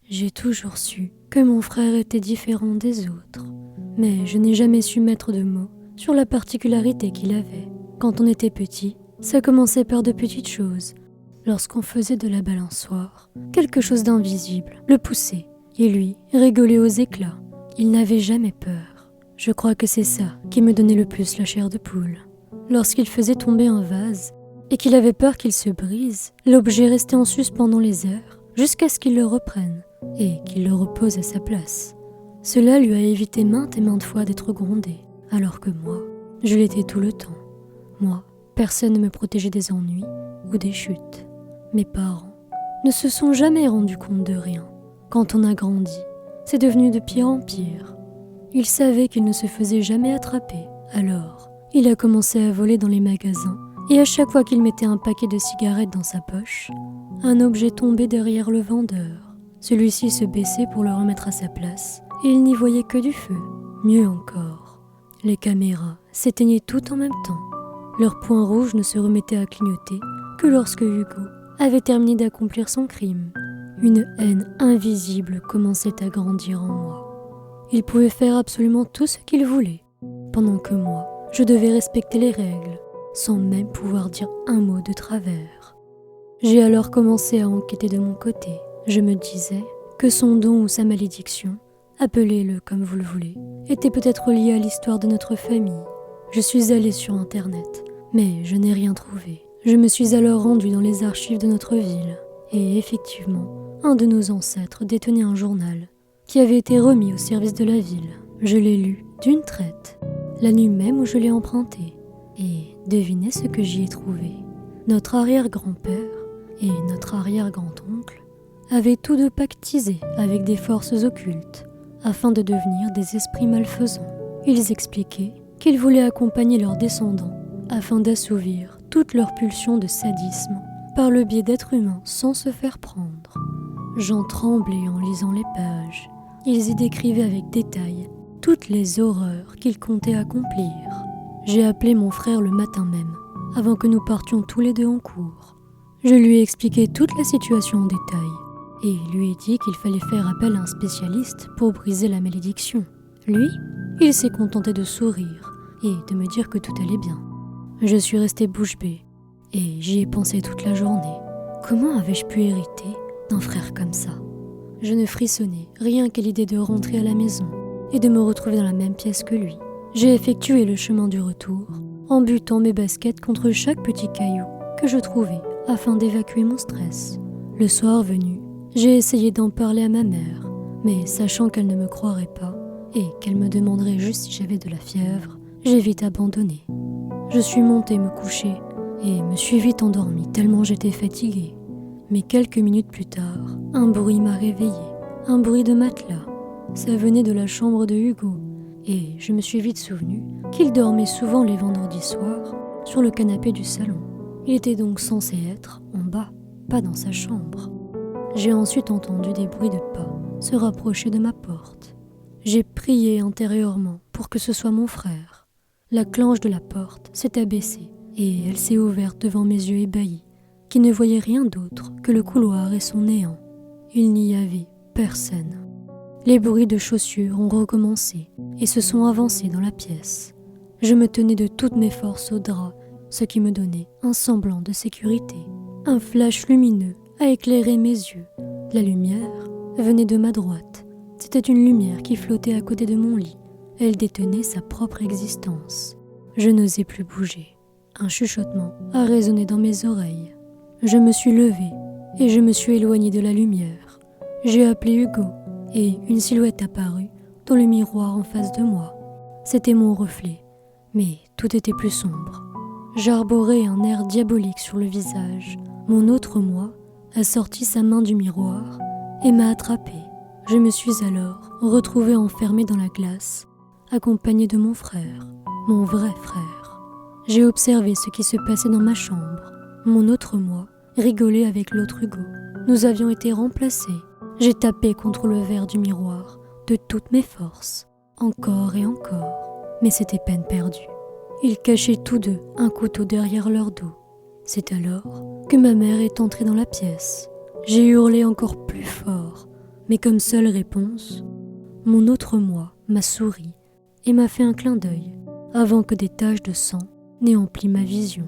J'ai toujours su que mon frère était différent des autres, mais je n'ai jamais su mettre de mots sur la particularité qu'il avait. Quand on était petit, ça commençait par de petites choses. Lorsqu'on faisait de la balançoire, quelque chose d'invisible le poussait, et lui rigolait aux éclats. Il n'avait jamais peur. Je crois que c'est ça qui me donnait le plus la chair de poule. Lorsqu'il faisait tomber un vase, et qu'il avait peur qu'il se brise, l'objet restait en suspens dans les airs, jusqu'à ce qu'il le reprenne, et qu'il le repose à sa place. Cela lui a évité maintes et maintes fois d'être grondé, alors que moi, je l'étais tout le temps. Moi, personne ne me protégeait des ennuis ou des chutes. Mes parents ne se sont jamais rendus compte de rien. Quand on a grandi, c'est devenu de pire en pire. Il savait qu'il ne se faisait jamais attraper, alors il a commencé à voler dans les magasins, et à chaque fois qu'il mettait un paquet de cigarettes dans sa poche, un objet tombait derrière le vendeur. Celui-ci se baissait pour le remettre à sa place, et il n'y voyait que du feu. Mieux encore, les caméras s'éteignaient toutes en même temps. Leur point rouge ne se remettait à clignoter que lorsque Hugo avait terminé d'accomplir son crime. Une haine invisible commençait à grandir en moi. Il pouvait faire absolument tout ce qu'il voulait, pendant que moi, je devais respecter les règles, sans même pouvoir dire un mot de travers. J'ai alors commencé à enquêter de mon côté. Je me disais que son don ou sa malédiction, appelez-le comme vous le voulez, était peut-être lié à l'histoire de notre famille. Je suis allée sur Internet, mais je n'ai rien trouvé. Je me suis alors rendue dans les archives de notre ville, et effectivement, un de nos ancêtres détenait un journal qui avait été remis au service de la ville. Je l'ai lu d'une traite, la nuit même où je l'ai emprunté, et devinez ce que j'y ai trouvé. Notre arrière-grand-père et notre arrière-grand-oncle avaient tous deux pactisé avec des forces occultes afin de devenir des esprits malfaisants. Ils expliquaient qu'ils voulaient accompagner leurs descendants afin d'assouvir toutes leurs pulsions de sadisme par le biais d'êtres humains sans se faire prendre. J'en tremblais en lisant les pages. Ils y décrivaient avec détail toutes les horreurs qu'ils comptaient accomplir. J'ai appelé mon frère le matin même, avant que nous partions tous les deux en cours. Je lui ai expliqué toute la situation en détail et lui ai dit qu'il fallait faire appel à un spécialiste pour briser la malédiction. Lui, il s'est contenté de sourire et de me dire que tout allait bien. Je suis restée bouche bée et j'y ai pensé toute la journée. Comment avais-je pu hériter d'un frère comme ça ? Je ne frissonnais rien qu'à l'idée de rentrer à la maison et de me retrouver dans la même pièce que lui. J'ai effectué le chemin du retour en butant mes baskets contre chaque petit caillou que je trouvais afin d'évacuer mon stress. Le soir venu, j'ai essayé d'en parler à ma mère, mais sachant qu'elle ne me croirait pas et qu'elle me demanderait juste si j'avais de la fièvre, j'ai vite abandonné. Je suis montée me coucher et me suis vite endormie tellement j'étais fatiguée. Mais quelques minutes plus tard, un bruit m'a réveillée, un bruit de matelas. Ça venait de la chambre de Hugo et je me suis vite souvenue qu'il dormait souvent les vendredis soirs sur le canapé du salon. Il était donc censé être en bas, pas dans sa chambre. J'ai ensuite entendu des bruits de pas se rapprocher de ma porte. J'ai prié intérieurement pour que ce soit mon frère. La clenche de la porte s'est abaissée et elle s'est ouverte devant mes yeux ébahis, qui ne voyaient rien d'autre que le couloir et son néant. Il n'y avait personne. Les bruits de chaussures ont recommencé et se sont avancés dans la pièce. Je me tenais de toutes mes forces au drap, ce qui me donnait un semblant de sécurité. Un flash lumineux a éclairé mes yeux. La lumière venait de ma droite. C'était une lumière qui flottait à côté de mon lit. Elle détenait sa propre existence. Je n'osais plus bouger. Un chuchotement a résonné dans mes oreilles. Je me suis levée et je me suis éloignée de la lumière. J'ai appelé Hugo et une silhouette apparut dans le miroir en face de moi. C'était mon reflet, mais tout était plus sombre. J'arborais un air diabolique sur le visage. Mon autre moi a sorti sa main du miroir et m'a attrapée. Je me suis alors retrouvée enfermée dans la glace, accompagnée de mon frère, mon vrai frère. J'ai observé ce qui se passait dans ma chambre. Mon autre moi rigolait avec l'autre Hugo. Nous avions été remplacés. J'ai tapé contre le verre du miroir de toutes mes forces, encore et encore, mais c'était peine perdue. Ils cachaient tous deux un couteau derrière leur dos. C'est alors que ma mère est entrée dans la pièce. J'ai hurlé encore plus fort, mais comme seule réponse, mon autre moi m'a souri et m'a fait un clin d'œil avant que des taches de sang n'aient empli ma vision.